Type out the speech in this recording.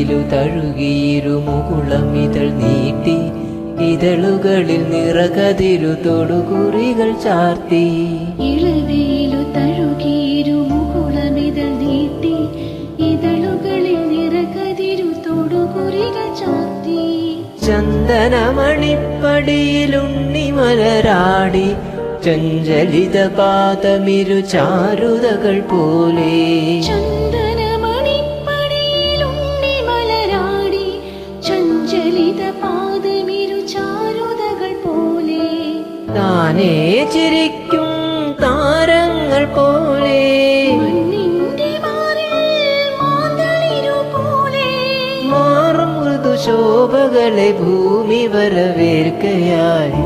ഇളതിയിലു തഴുകിയിരുമുകുളമിതൾ നീട്ടി ഇതളുകളിൽ നിറകതിരു തൊടുകുറികൾ ചാർത്തി ഇളതിയിലു തഴുകിയിരുമുകുളമിതൾ നീട്ടി ഇതളുകളിൽ നിറകതിരു തൊടുകുറികൾ ചാർത്തി ചന്ദനമണിപ്പടിയിലുണ്ണിമലരാടി ചഞ്ചലിത പാദമിരു ചാരുതകൾ പോലെ ചന്ദനമണിപ്പടിയിലുണ്ണിമലരാടി ചഞ്ചലിത പാദമിരു ചാരുതകൾ പോലെ താനേ ചിരിക്കും താരങ്ങൾ പോലെ മണ്ണിന്റെ മാറിൽ മാന്തളിരു പോലെ മാറും മൃദുശോഭകളെ ഭൂമി വരവേൽക്കയായി